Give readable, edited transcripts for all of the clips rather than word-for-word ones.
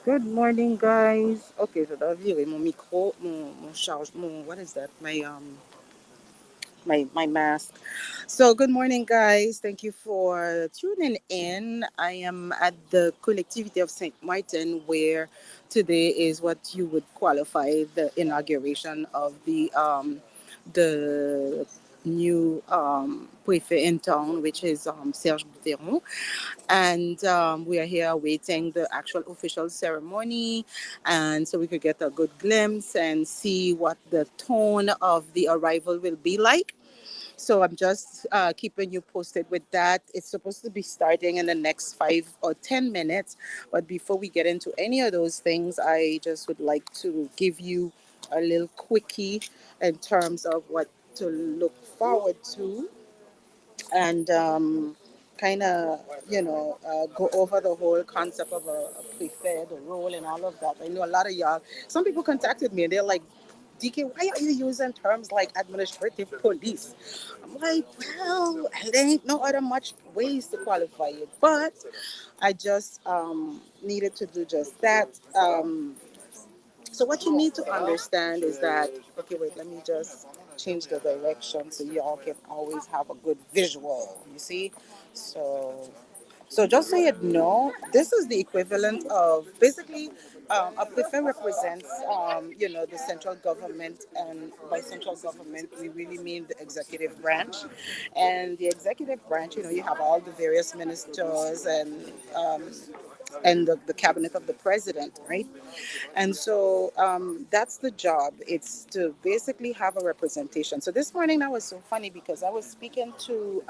Good morning, guys. Okay, je dois virer mon micro, mon charge, what is that? My mask. So, good morning, guys. Thank you for tuning in. I am at the Collectivité of Saint Martin, where today is what you would qualify the inauguration of the new prefet in town, which is Serge Bouteron. And we are here awaiting the actual official ceremony, and so we could get a good glimpse and see what the tone of the arrival will be like. So I'm just keeping you posted with that. It's supposed to be starting in the next 5 or 10 minutes. But before we get into any of those things, I just would like to give you a little quickie in terms of what to look forward to, and kind of, go over the whole concept of a prefet, the role, and all of that. I know a lot of y'all, some people contacted me and they're like, DK, why are you using terms like administrative police? I'm like, well, there ain't no other much ways to qualify it. But I just needed to do just that. So what you need to understand is that, okay, wait, let me just change the direction so you all can always have a good visual. You see? So just so you know, this is the equivalent of basically a prefect represents, the central government, and by central government we really mean the executive branch. And the executive branch, you have all the various ministers and the cabinet of the president, right? And so that's the job. It's to basically have a representation. So this morning that was so funny because I was speaking to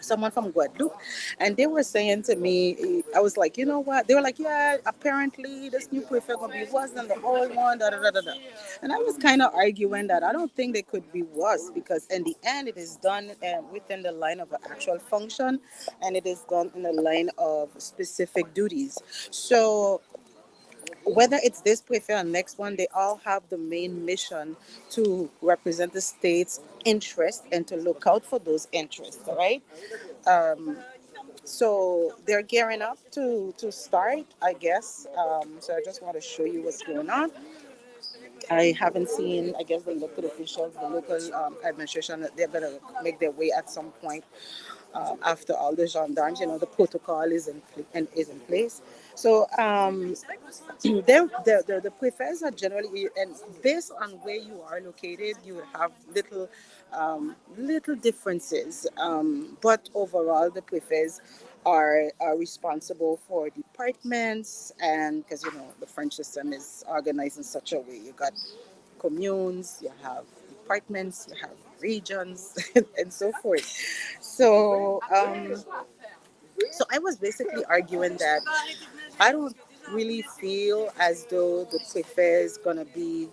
someone from Guadeloupe, and they were saying to me, I was like, you know what? They were like, yeah, apparently this new prefect gonna be worse than the old one, da da da da da. And I was kind of arguing that I don't think they could be worse because in the end, it is done within the line of an actual function, and it is done in the line of specific duties. So whether it's this prefer or next one, they all have the main mission to represent the state's interest and to look out for those interests, all right? Um, so they're gearing up to start, I guess. So I just want to show you what's going on. I haven't seen, I guess, the local officials, the local administration, they're going to make their way at some point after all the gendarmes. The protocol is in place. So the prefers are generally, and based on where you are located, you will have little differences. But overall, the prefers are responsible for departments, and because the French system is organized in such a way, you got communes, you have departments, you have regions, and so forth. So, so I was basically arguing that I don't really feel as though the prefet is gonna be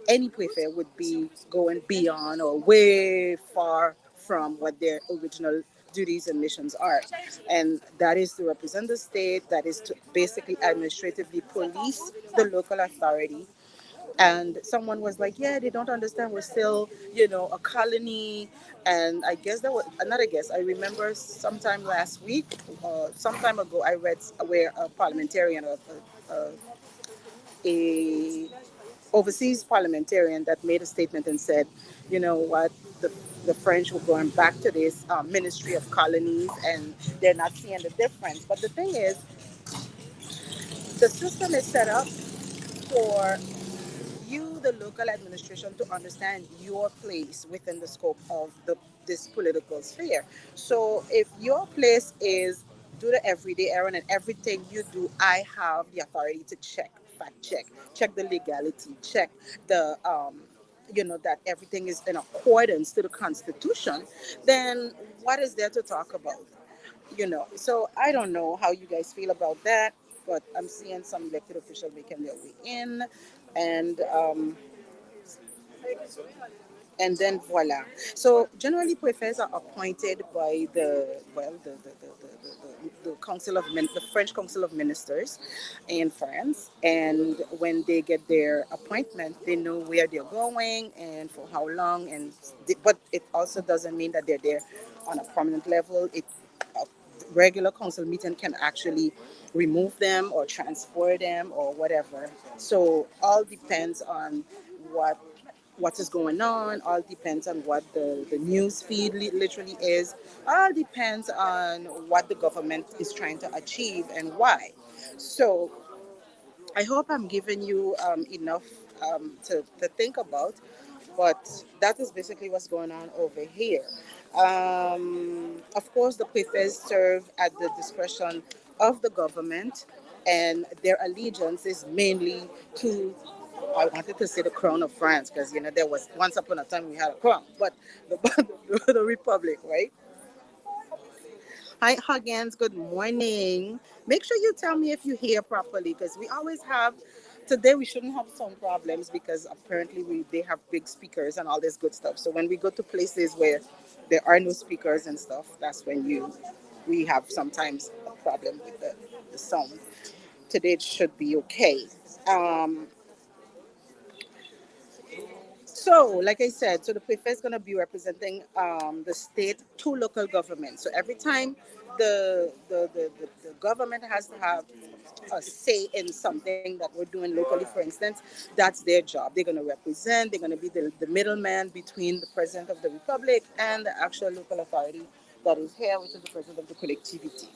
any prefect would be going beyond or way far from what their original duties and missions are. And that is to represent the state, that is to basically administratively police the local authority. And someone was like, yeah, they don't understand, we're still a colony. And I guess that was another guess. I remember sometime last week, some time ago, I read where a parliamentarian, a, a overseas parliamentarian, that made a statement and said, you know what, the French were going back to this ministry of colonies, and they're not seeing the difference. But the thing is, the system is set up for you, the local administration, to understand your place within the scope of this political sphere. So if your place is do the everyday errand, and everything you do, I have the authority to check, fact check the legality, check the that everything is in accordance to the Constitution, then what is there to talk about? So I don't know how you guys feel about that, but I'm seeing some elected officials making their way in, and then voila. So generally, prefects are appointed by the Council of the French Council of Ministers in France, and when they get their appointment, they know where they're going and for how long. But it also doesn't mean that they're there on a permanent level. It regular council meeting can actually remove them or transfer them or whatever. So all depends on what what is going on, all depends on what the news feed literally is, all depends on what the government is trying to achieve and why. So I hope I'm giving you enough to think about, but that is basically what's going on over here. Of course, the prefects serve at the discretion of the government, and their allegiance is mainly to, I wanted to say the crown of France, because there was once upon a time we had a crown, but the republic, right? Hi, Huggins. Good morning. Make sure you tell me if you hear properly, because we always have. Today we shouldn't have sound problems because apparently they have big speakers and all this good stuff. So when we go to places where there are no speakers and stuff, that's when we have sometimes a problem with the sound. Today it should be okay. Um, So, like I said, so the prefect is going to be representing the state to local government. So every time the government has to have a say in something that we're doing locally, for instance, that's their job. They're going to represent, they're going to be the middleman between the president of the republic and the actual local authority that is here, which is the president of the collectivity.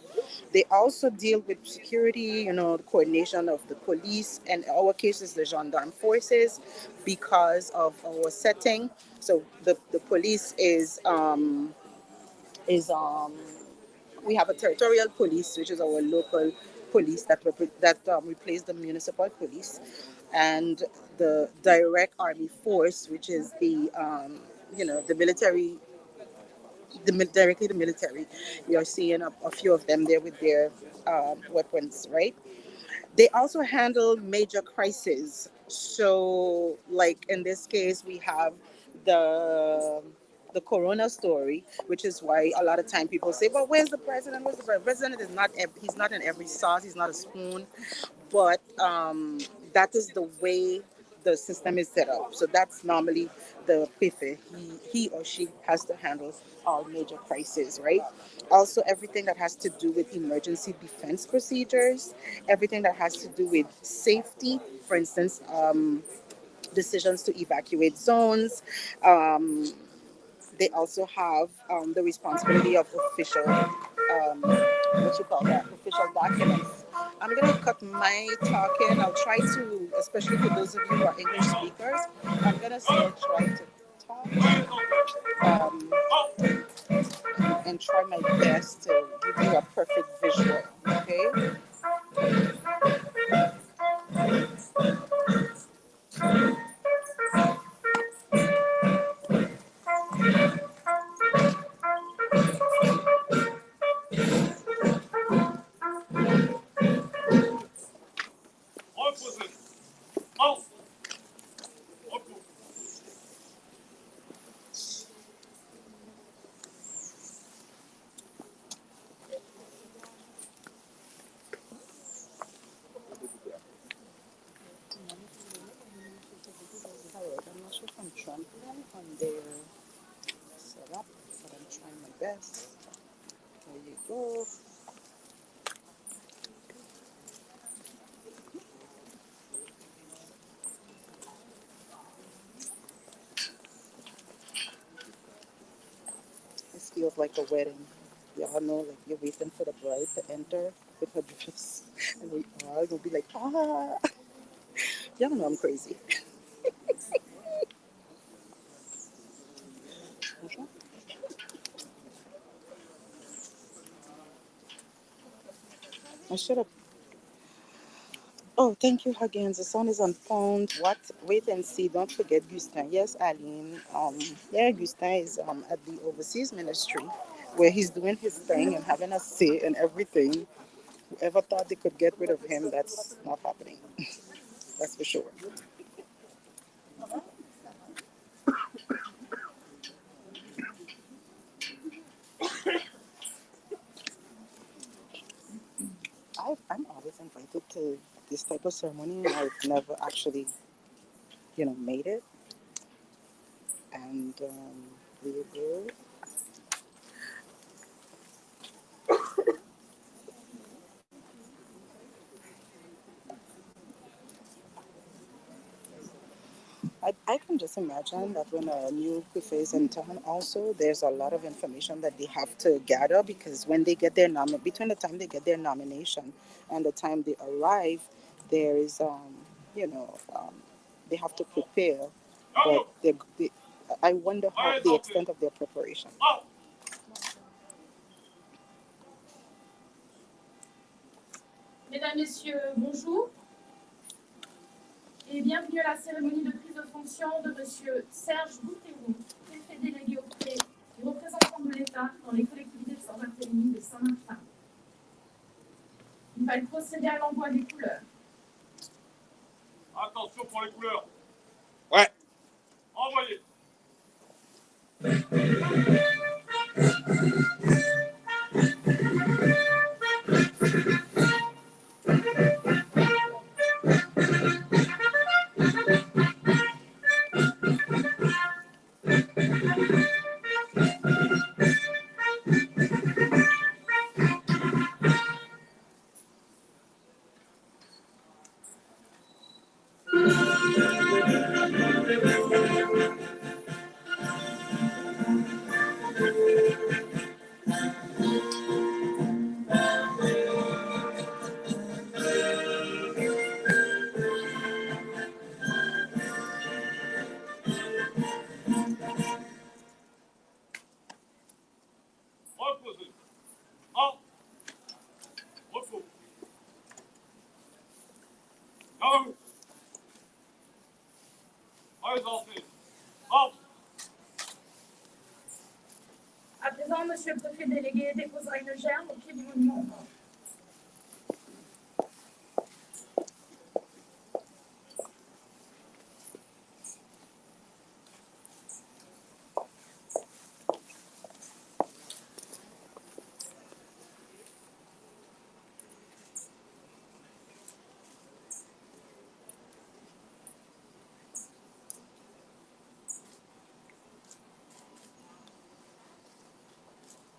They also deal with security, the coordination of the police, and in our case is the gendarme forces because of our setting. So the police is we have a territorial police, which is our local police that replace the municipal police, and the direct army force, which is the military, directly the military. We are seeing a few of them there with their weapons, right? They also handle major crises. So, like in this case, we have the the corona story, which is why a lot of time people say, "But where's the president? Where's the president?" President is not. He's not in every sauce. He's not a spoon, but that is the way the system is set up. So that's normally the prefect. He or she has to handle all major crises, right? Also, everything that has to do with emergency defense procedures, everything that has to do with safety, for instance, decisions to evacuate zones. Um, they also have the responsibility of official, what you call that, official documents. I'm gonna cut my talking. I'll try to, especially for those of you who are English speakers, I'm gonna still try to talk um, and try my best to give you a perfect visual. Okay. I'm not sure if I'm trampling on their setup, but I'm trying my best. There you go. This feels like a wedding. Y'all know, like you're waiting for the bride to enter with her dress, and we all gonna be like, ah. Y'all know I'm crazy. I should have. Oh, thank you, Huggins. The son is on phone. What? Wait and see. Don't forget Gustin. Yes, Aline. Yeah, Gustin is at the overseas ministry, where he's doing his thing and having a say in everything. Whoever thought they could get rid of him, that's not happening. That's for sure. I'm always invited to this type of ceremony. I've never actually, made it. And there you go. I can just imagine that when a new prefect is in town, also there's a lot of information that they have to gather because when they get their between the time they get their nomination and the time they arrive, there is they have to prepare, but I wonder how the extent of their preparation. Mesdames, Messieurs, bonjour et bienvenue à la cérémonie de prise de fonction de Monsieur Serge Bouteillon, Préfet Délégué auprès du représentant de l'État dans les collectivités de Saint-Barthélemy de Saint-Martin. Il va procéder à l'envoi des couleurs. Attention pour les couleurs. Ouais. Envoyez. Reposez. En. Repos. Dans vous. Présentez. En. À présent, Monsieur le Préfet Délégué déposera une gerbe au pied du monument.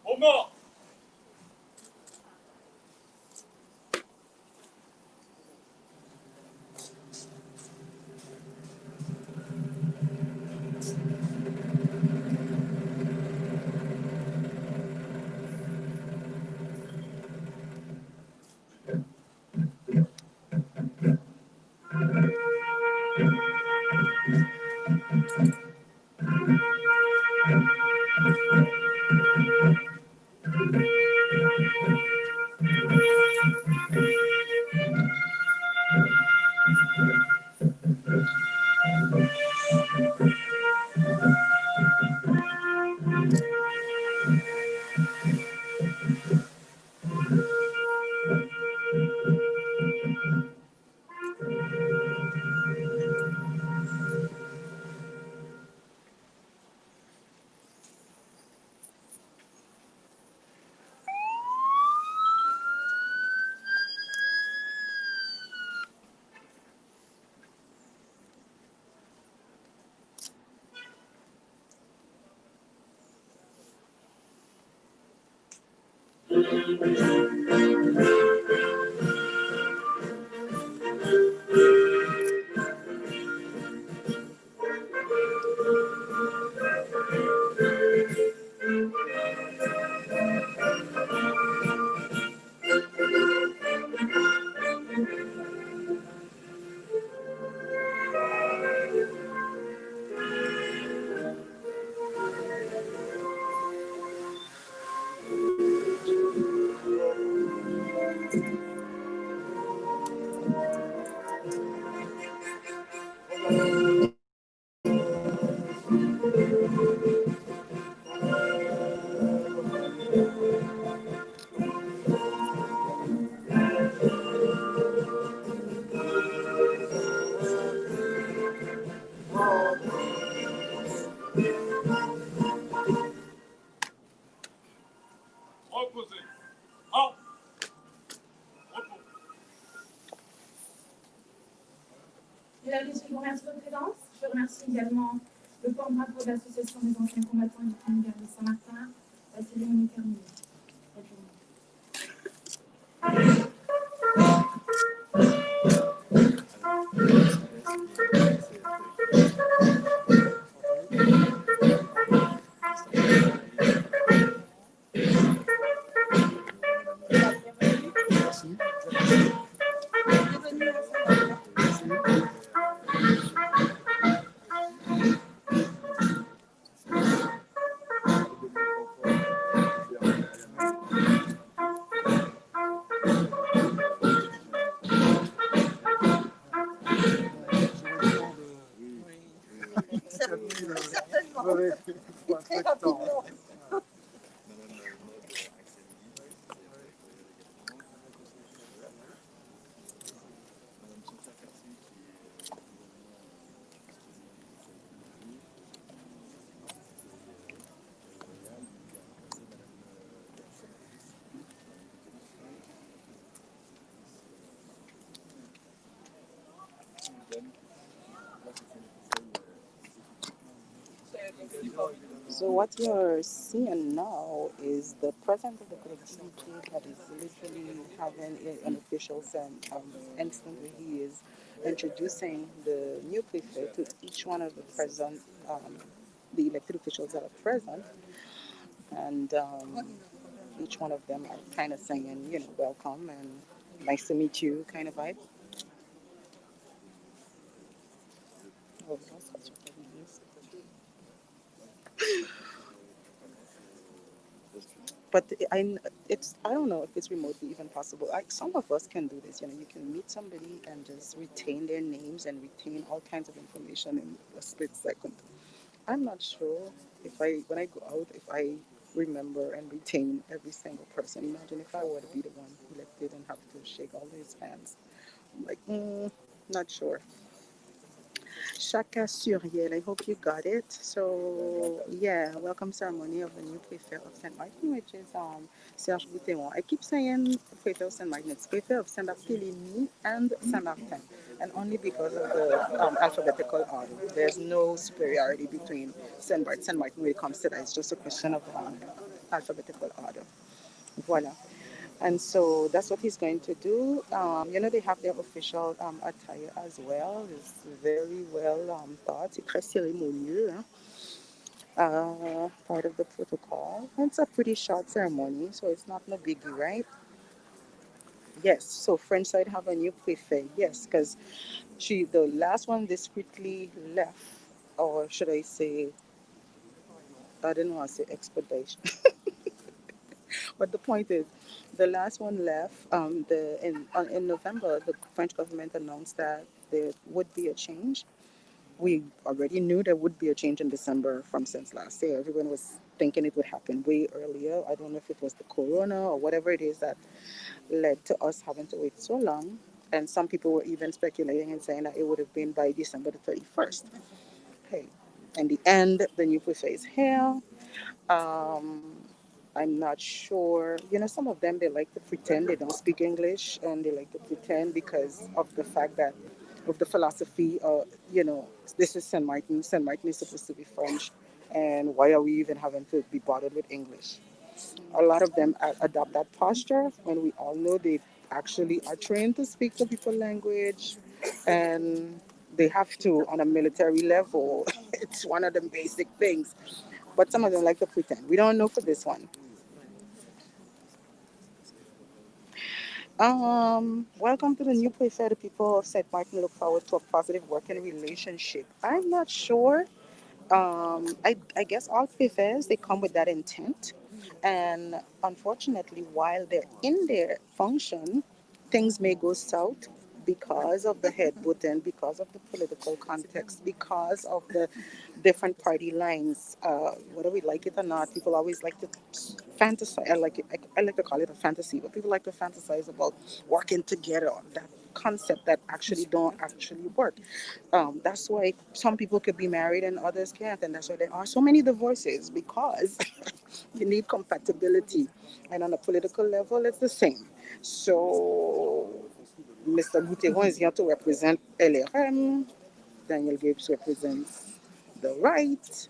Au mort. Reposez. En. Repos. Mesdames, Messieurs, je vous remercie de votre présence. Je remercie également le porte-drapeau de l'Association des anciens combattants du Premier guerre de Saint-Martin. La cérémonie est terminée. Bonne journée. Certainement. Très rapidement. So what you're seeing now is the president of the collectivity that is literally having an official instant where he is introducing the new prefect to each one of the present, the elected officials that are present, and each one of them are kind of saying, welcome and nice to meet you kind of vibe. Oh, that's such a nice. But I don't know if it's remotely even possible. Like some of us can do this. You can meet somebody and just retain their names and retain all kinds of information in a split second. I'm not sure if when I go out, if I remember and retain every single person. Imagine if I were to be the one elected and have to shake all his hands. I'm like, not sure. Chaka Suriel, I hope you got it. So, yeah, welcome ceremony of the new Prefet of St. Martin, which is Serge Bouteron. I keep saying Prefet of St. Martin, it's Prefet of Saint Barthélemy and Saint Martin, and only because of the alphabetical order. There's no superiority between Saint Martin when it comes to that. It's just a question of alphabetical order. Voila. And so that's what he's going to do. They have their official attire as well. It's very well thought. C'est très cérémonieux, hein? Part of the protocol. And it's a pretty short ceremony, so it's not no biggie, right? Yes. So French side have a new prefect. Yes, because the last one discreetly left, or should I say, I didn't want to say expedition. But the point is, the last one left. In November, the French government announced that there would be a change. We already knew there would be a change in December from since last year. Everyone was thinking it would happen way earlier. I don't know if it was the corona or whatever it is that led to us having to wait so long. And some people were even speculating and saying that it would have been by December the 31st. Hey, in the end, the new prefect is here. Um, I'm not sure. Some of them they like to pretend they don't speak English, and they like to pretend because of the fact that of the philosophy. This is Saint Martin. Saint Martin is supposed to be French, and why are we even having to be bothered with English? A lot of them adopt that posture when we all know they actually are trained to speak the people language, and they have to on a military level. It's one of the basic things, but some of them like to pretend. We don't know for this one. Welcome to the new place where the people of St. Martin look forward to a positive working relationship. I'm not sure. I guess all prefers they come with that intent, and unfortunately, while they're in their function, things may go south because of the headbutting, because of the political context, because of the different party lines. Whether we like it or not, people always like to fantasize. I like to call it a fantasy, but people like to fantasize about working together. That concept that actually don't actually work. That's why some people could be married and others can't, and that's why there are so many divorces because you need compatibility. And on a political level, it's the same. So Mr. Gouteron is here to represent LRM. Daniel Gibbs represents the right.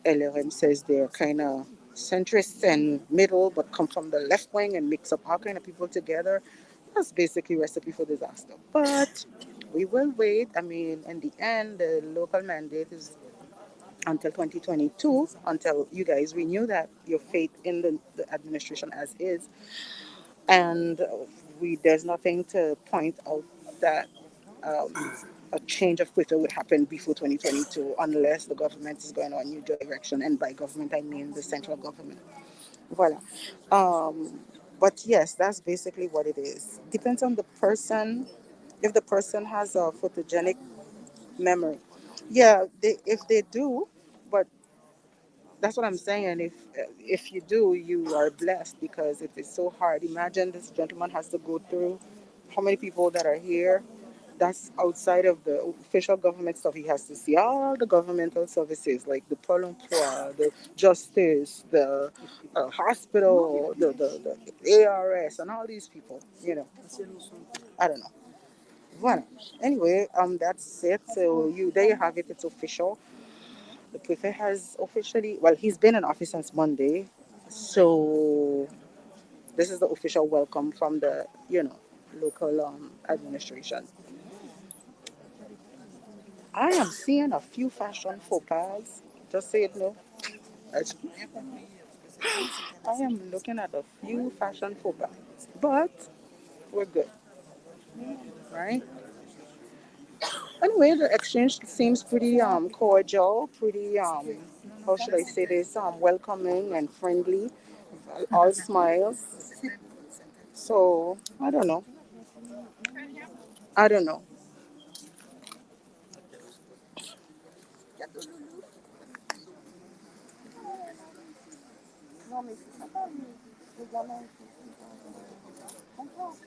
LRM says they're kind of centrist and middle, but come from the left wing and mix up all kind of people together. That's basically recipe for disaster. But we will wait. I mean, in the end, the local mandate is until 2022, until you guys renew that your faith in the administration as is. And there's nothing to point out that um, a change of Twitter would happen before 2022 unless the government is going on a new direction. And by government, I mean the central government. Voila. Um, but yes, that's basically what it is. Depends on the person. If the person has a photogenic memory, Yeah, if they do, but that's what I'm saying. If you do, you are blessed because it is so hard. Imagine this gentleman has to go through how many people that are here. That's outside of the official government stuff. He has to see all the governmental services like the Pôle emploi, the justice, the hospital, the ARS, and all these people. I don't know. Voilà. Anyway, that's it. So there you have it. It's official. The prefect has officially, well, he's been in office since Monday. So this is the official welcome from the, local administration. I am seeing a few fashion faux pas. Just say it no. I am looking at a few fashion faux pas. But we're good, right? Anyway, the exchange seems pretty cordial, pretty how should I say this? Welcoming and friendly. All smiles. So I don't know. I don't know. Calme. Allez, enfants.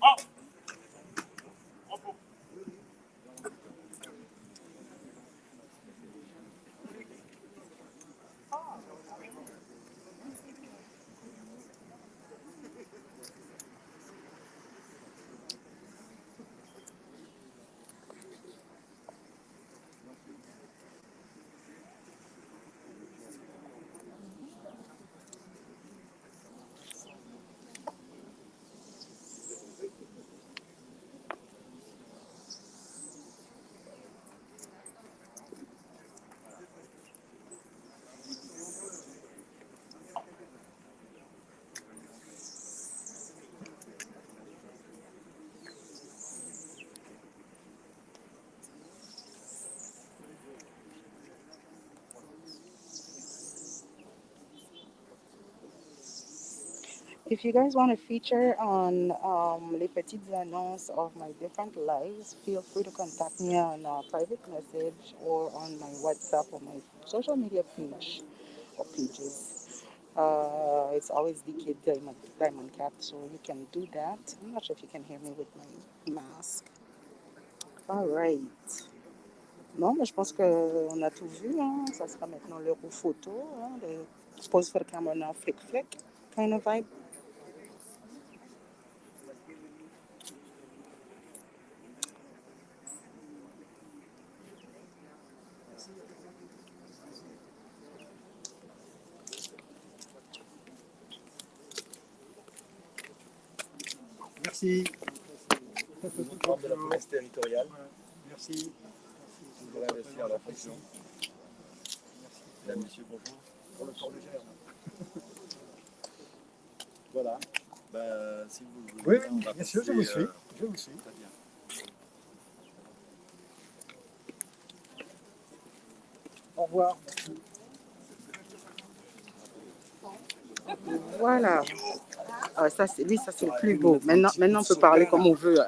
Ah. Reposez. Ah. Repos. If you guys want to feature on les petites annonces of my different lives, feel free to contact me on a private message or on my WhatsApp or my social media page or pages. It's always the kid Diamond Cat, so you can do that. I'm not sure if you can hear me with my mask. All right. Non, mais je pense qu'on a tout vu. Hein. Ça sera maintenant l'heure aux photos. Hein, pose for the camera now, flick flick kind of vibe. Merci. membre de la police territoriale. Merci. Toujours investir la fonction. Mesdames, Messieurs, bonjour. Pour le corps de gère. Voilà. Ben, si vous voulez, Oui, on va bien sûr, passer, je vous suis. Je vous suis. Très bien. Au revoir. Voilà. Ah, ça, c'est lui, ça c'est le plus beau. Maintenant, on peut parler comme on veut.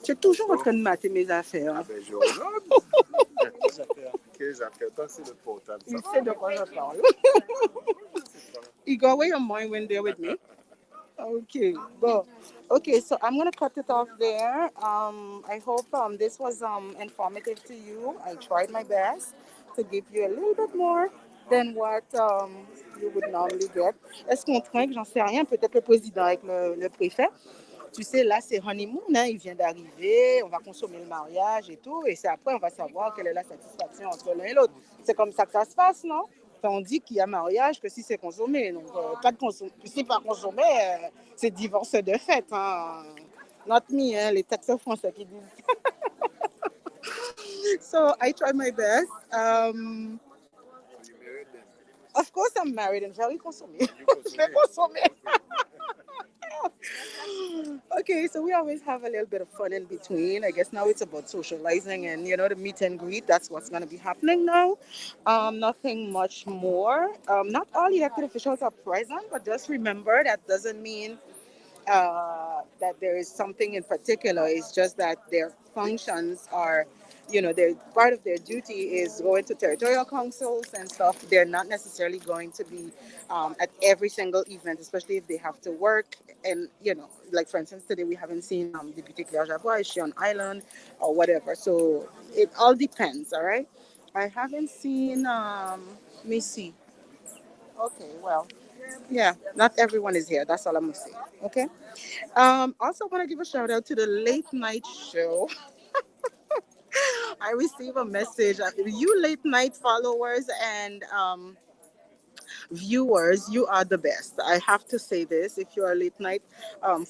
Tu es toujours en train de mater mes affaires. Ah ben, je regarde. Quelles affaires? Toi, c'est le portable. Il sait de quoi je parle. You go away your mind when they're with me. Okay, go. Okay, so I'm gonna cut it off there. I hope this was informative to you. I tried my best to give you a little bit more than what you would normally get. Est-ce qu'on trinque? J'en sais rien. Peut-être le président avec le préfet. Tu sais, là, c'est honeymoon, hein, il vient d'arriver, on va consommer le mariage et tout, et c'est après, on va savoir quelle est la satisfaction entre l'un et l'autre. C'est comme ça que ça se passe, non? Enfin, on dit qu'il y a mariage que si c'est consommé. Donc, pas de si pas consommé, c'est divorce de fait. Hein. Not me, hein, les Texans français qui disent. So, I tried my best. Of course, I'm married and very consommé. Je vais consommer. Okay, so we always have a little bit of fun in between. I guess now it's about socializing and the meet and greet. That's what's going to be happening now. Nothing much more. Not all elected officials are present, but just remember that doesn't mean that there is something in particular. It's just that their functions are, their part of their duty is going to territorial councils and stuff. They're not necessarily going to be at every single event, especially if they have to work. And like for instance, today we haven't seen Deputy Claire Javois. Is she on island or whatever? So it all depends. All right. I haven't seen. Let me see. Okay. Well. Yeah. Not everyone is here. That's all I'm gonna say. Okay. Also, want to give a shout out to the late night show. I received a message. You late night followers and viewers, you are the best. I have to say this. If you're a late night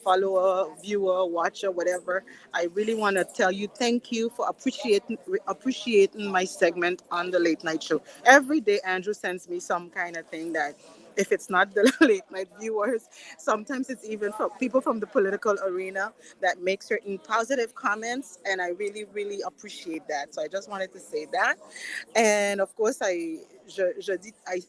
follower, viewer, watcher, whatever, I really want to tell you thank you for appreciating my segment on the late night show. Every day, Andrew sends me some kind of thing that. If it's not the late night viewers, sometimes it's even from people from the political arena that make certain positive comments, and I really, really appreciate that. So I just wanted to say that. And of course, I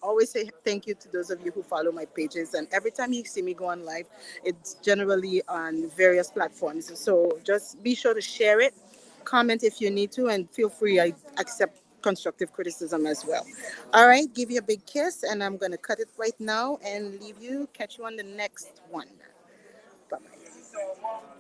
always say thank you to those of you who follow my pages. And every time you see me go on live, it's generally on various platforms. So just be sure to share it, comment if you need to, and feel free. I accept constructive criticism as well. All right, give you a big kiss, and I'm going to cut it right now and leave you. Catch you on the next one. Bye bye.